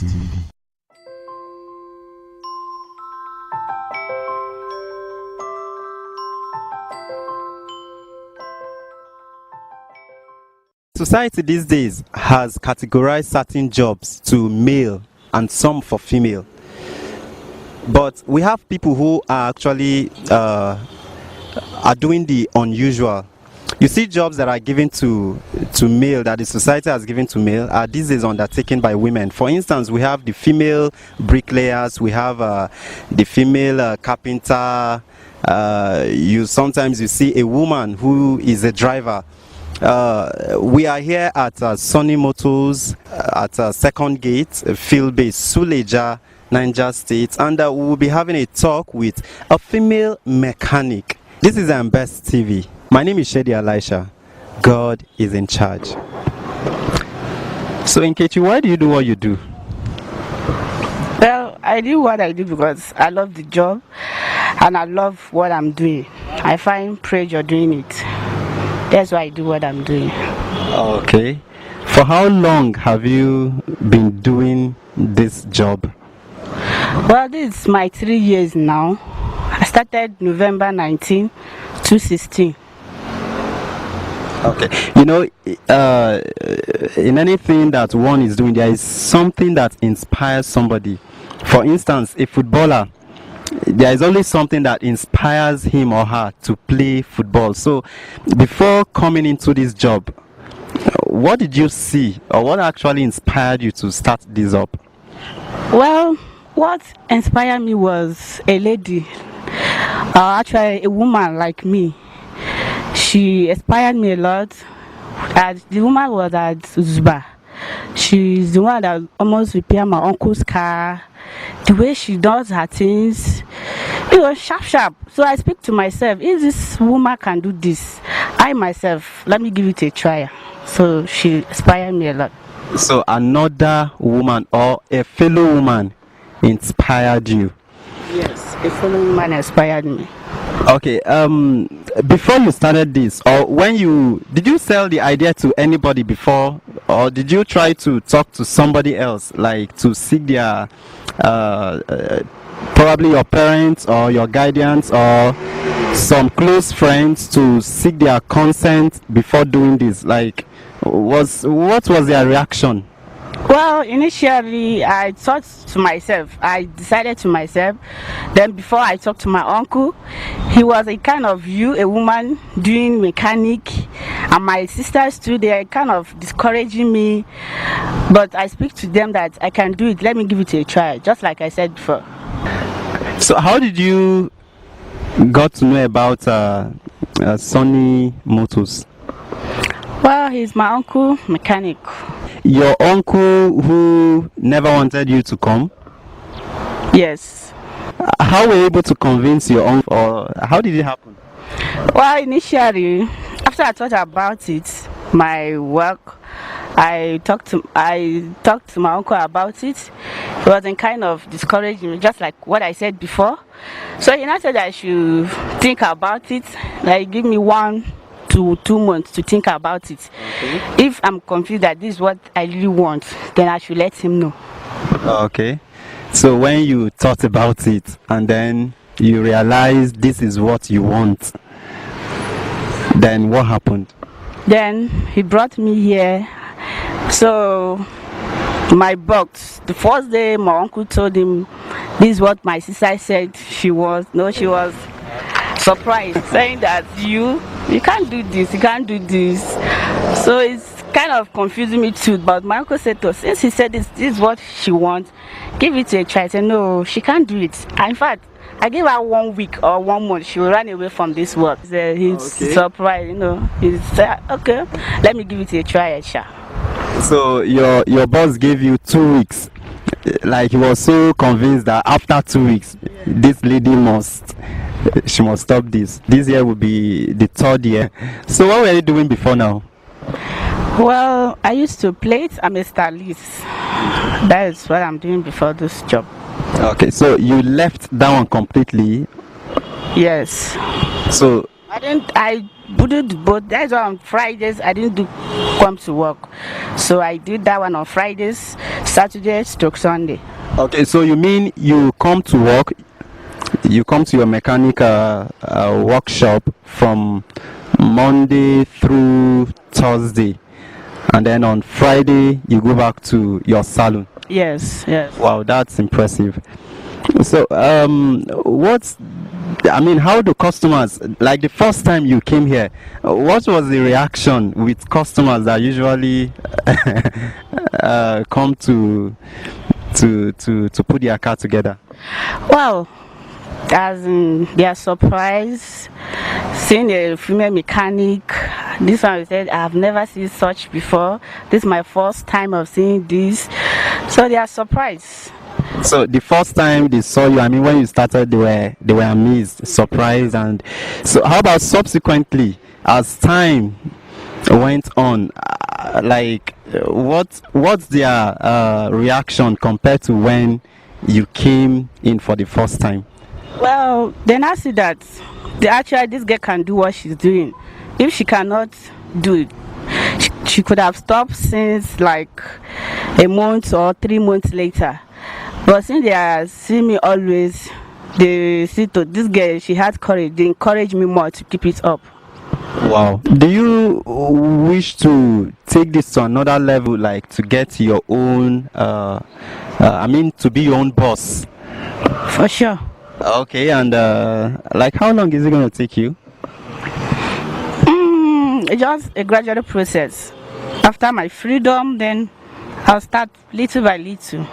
TV. Society these days has categorized certain jobs to male and some for female. But we have people who are actually are doing the unusual. You see, jobs that are given to male, that the society has given to male, are these days undertaken by women. For instance, we have the female bricklayers, we have the female carpenter. Sometimes you see a woman who is a driver. We are here at Sunny Motors at Second Gate, field base Suleja, Niger State, and we will be having a talk with a female mechanic. This is Best TV. My name is Shedy Elisha. God is in charge. So Nkechi, why do you do what you do? Well, I do what I do because I love the job and I love what I'm doing. I find pleasure doing it. That's why I do what I'm doing. Okay. For how long have you been doing this job? Well, this is my 3 years now. I started November 19, 2016. Okay. You know, in anything that one is doing, there is something that inspires somebody. For instance, a footballer, there is always something that inspires him or her to play football. So before coming into this job, what did you see or what actually inspired you to start this up? Well, what inspired me was a lady, actually a woman like me. She inspired me a lot. The woman was at Zuba. She's the one that almost repaired my uncle's car. The way she does her things, it was sharp. So I speak to myself, if this woman can do this, I myself, let me give it a try. So she inspired me a lot. So another woman or a fellow woman inspired you? Yes, a fellow woman inspired me. Okay, before you started this, or did you sell the idea to anybody before, or did you try to talk to somebody else, like to seek their probably your parents or your guardians or some close friends to seek their consent before doing this? Like, what was their reaction? Well, initially I thought to myself, I decided to myself. Then before I talked to my uncle, he was a kind of a woman doing mechanic, and my sisters too, they are kind of discouraging me. But I speak to them that I can do it, let me give it a try, just like I said before. So how did you got to know about Sunny Motors? Well, he's my uncle mechanic. Your uncle who never wanted you to come? Yes. How were you able to convince your uncle, or how did it happen? Well, initially, after I thought about it, my work, I talked to my uncle about it. He wasn't kind of discouraging me, just like what I said before. So he now said I should think about it, like give me 1 to 2 months to think about it. Okay. If I'm confused that this is what I really want, then I should let him know. Okay. So when you thought about it and then you realized this is what you want, then what happened? Then he brought me here. So my box, the first day my uncle told him this is what my sister said she was surprised, saying that you can't do this, you can't do this. So it's kind of confusing me too. But my uncle said to us, since he said this is what she wants, give it a try. I said no, she can't do it. And in fact, I gave her 1 week or 1 month, she will run away from this work. He's surprised, He said, okay, let me give it a try, Sha. So your boss gave you 2 weeks. Like he was so convinced that after 2 weeks, this lady must stop this. This year will be the 3rd year. So what were you doing before now? Well, I used to plate. I'm a stylist. That is what I'm doing before this job. Okay, so you left that one completely? Yes. So I wouldn't do both. That's why on Fridays I didn't do come to work. So I did that one on Fridays, Saturday, stroke Sunday. Okay, so you mean you come to work, you come to your mechanic workshop from Monday through Thursday, and then on Friday you go back to your salon. Yes, yes. Wow, that's impressive. So, what's I mean, how do customers like the first time you came here? What was the reaction with customers that usually come to put their car together? Well, as in they are surprised seeing a female mechanic. This one said I've never seen such before. This is my first time of seeing this. So they are surprised. So the first time they saw you, I mean, when you started, they were amazed, surprised, and so how about subsequently as time went on? What's their reaction compared to when you came in for the first time? Well, then I see that actually this girl can do what she's doing. If she cannot do it, she could have stopped since like a month or 3 months later. But since they are seeing me always, they see to this girl, she has courage. They encourage me more to keep it up. Wow. Do you wish to take this to another level, like to get your own, I mean, to be your own boss? For sure. Okay, and like how long is it going to take you? It's just a gradual process. After my freedom, then I'll start little by little.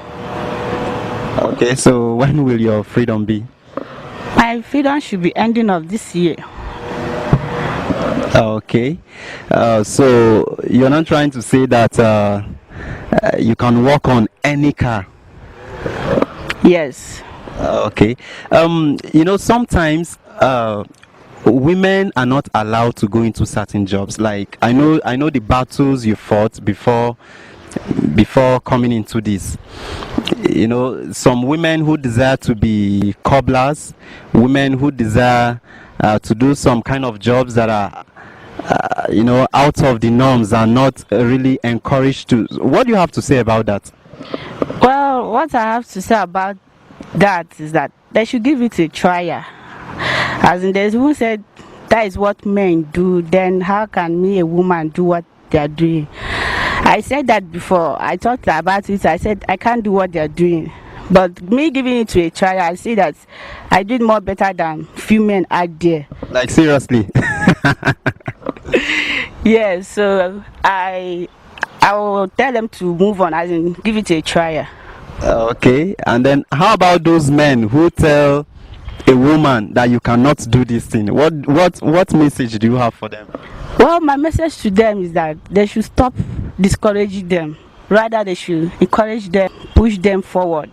Okay, so when will your freedom be? My freedom should be ending of this year. Okay, so you're not trying to say that you can work on any car? Yes. Okay. You know, sometimes women are not allowed to go into certain jobs. Like I know the battles you fought before coming into this. You know, some women who desire to be cobblers, women who desire to do some kind of jobs that are you know, out of the norms, are not really encouraged to. What do you have to say about that? Well, what I have to say about that is that they should give it a trial. As in, there's who said that is what men do, then how can me, a woman, do what they are doing? I said that before. I talked about it. I said I can't do what they are doing. But me giving it to a trial, I see that I did more better than few men out there. Like seriously? Yes, so I will tell them to move on, as in give it a trial. Okay, and then how about those men who tell a woman that you cannot do this thing? What message do you have for them? Well, my message to them is that they should stop discouraging them. Rather, they should encourage them, push them forward.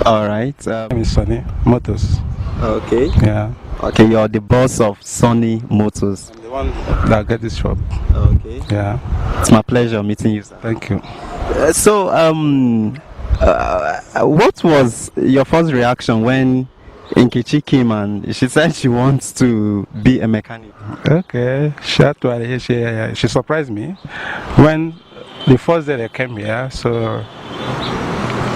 All right. My name is Sunny Motors. Okay. Yeah. Okay, you're the boss of Sunny Motors. I'm the one that get this shop. Okay. Yeah. It's my pleasure meeting you, sir. Thank you. So, what was your first reaction when Nkechi came and she said she wants to be a mechanic? Okay. She surprised me when the first day they came here. So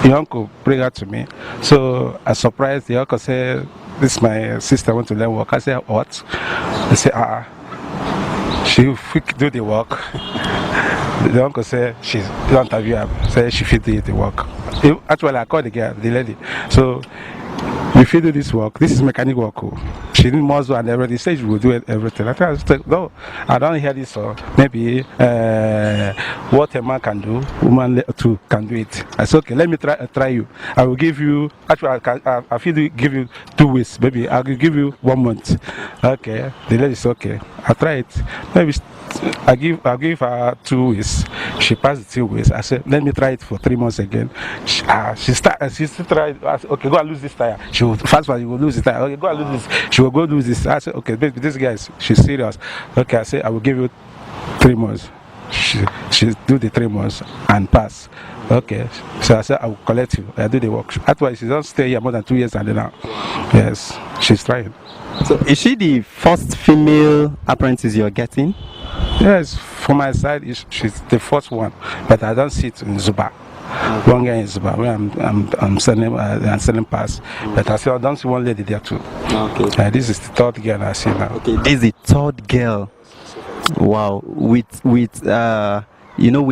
the uncle bring her to me. So I surprised. The uncle said, "This my sister want to learn work." I said, "What?" They say, she quick do the work." The uncle said she don't interview her. Say she fit do the work. Actually, I called the girl, the lady. So you fit do this work. This is mechanic work. She need muscle and everything. Say she will do everything. I said, no, I don't hear this. So maybe what a man can do, woman too can do it. I said, okay, let me try you. I will give you. Actually, I feel give you 2 weeks. Maybe I will give you 1 month. Okay. The lady said, okay, I try it. Maybe I give her 2 weeks. She passed the 2 weeks. I said, let me try it for 3 months again. She still tried. I said, okay, go and lose this tire. She will fast, you will lose the tire. Okay, go and lose this. She will go lose this. I said, okay, baby, this guy she's serious. Okay, I said I will give you 3 months. she do the 3 months and pass. Okay, so I said I will collect you. I do the work. Otherwise, she don't stay here more than 2 years and then now. Yes, she's trying. So is she the first female apprentice you're getting? Yes, for my side, she's the first one, but I don't see it in Zuba. One guy in Zuba where I'm selling pass, but I don't see one lady there too. Okay. This is the third girl I see now. Okay, this is the third girl. Wow, with we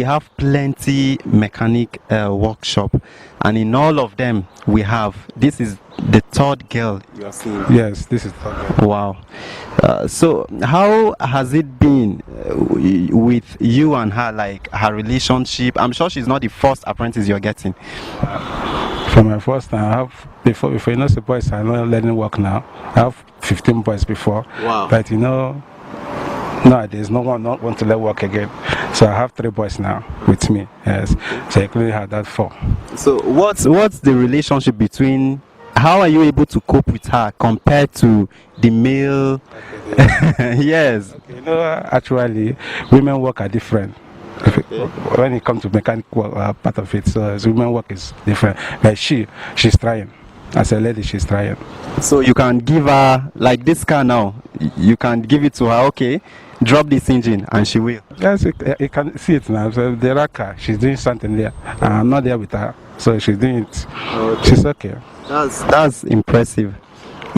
have plenty mechanic workshop, and in all of them we have, this is the third girl you are seeing. Yes, this is the third girl. Wow. So how has it been with you and her, like her relationship? I'm sure she's not the first apprentice you're getting. For my first time, I have before you know the boys are not learning work now. I have 15 boys before. Wow. But nowadays no one not want to let work again. So I have 3 boys now with me. Yes. So I clearly had that 4. So what's the relationship between, how are you able to cope with her compared to the male? Yes. Okay, actually women work are different. When it comes to mechanic work, part of it, so women work is different. But she's trying. As a lady, she's trying. So you can give her, like this car now, you can give it to her, okay, drop this engine, and she will. Yes, you can see it now. So the racker, she's doing something there. I'm not there with her, so she's doing it. Okay. She's okay. That's impressive.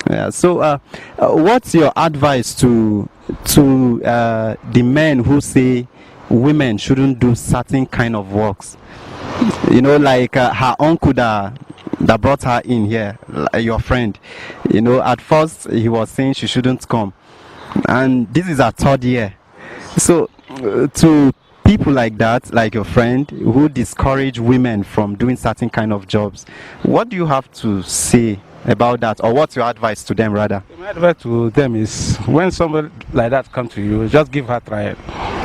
Yeah. So, what's your advice to the men who say women shouldn't do certain kind of works? Like her uncle that brought her in here, your friend. At first he was saying she shouldn't come, and this is her 3rd year. So to people like that, like your friend, who discourage women from doing certain kind of jobs, what do you have to say about that, or what's your advice to them rather? My advice to them is, when somebody like that comes to you, just give her trial.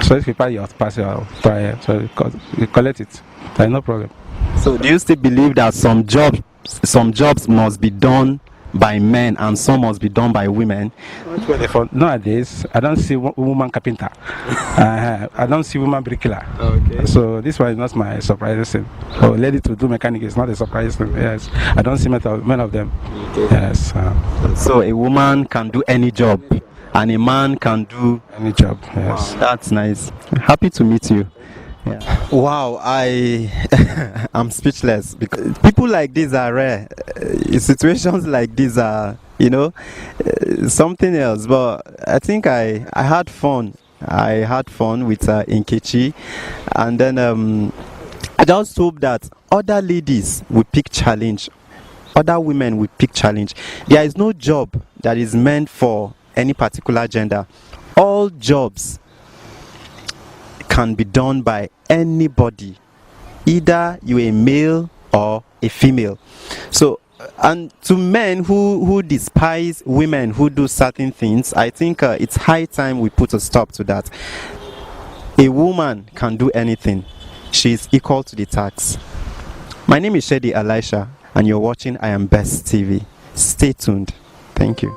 So if you pass your trial, so you collect it. There's no problem. So do you still believe that some jobs must be done by men and some must be done by women? Nowadays, I don't see woman carpenter. I don't see woman bricklayer. Okay. So this one is not my surprise thing. For a lady to do mechanic is not a surprise thing. Yes, I don't see many of them. Okay. Yes. So a woman can do any job, and a man can do any job. Yes. Wow, that's nice. Happy to meet you. Yeah. Wow, I'm speechless, because people like this are rare. Situations like these are, something else. But I think I had fun. I had fun with Nkechi, and then I just hope that other ladies will pick challenge, other women will pick challenge. There is no job that is meant for any particular gender. All jobs can be done by anybody, either you're a male or a female. So, and to men who despise women who do certain things, I think it's high time we put a stop to that. A woman can do anything. She is equal to the task. My name is Shedy Elisha, and you're watching I Am Best TV. Stay tuned. Thank you.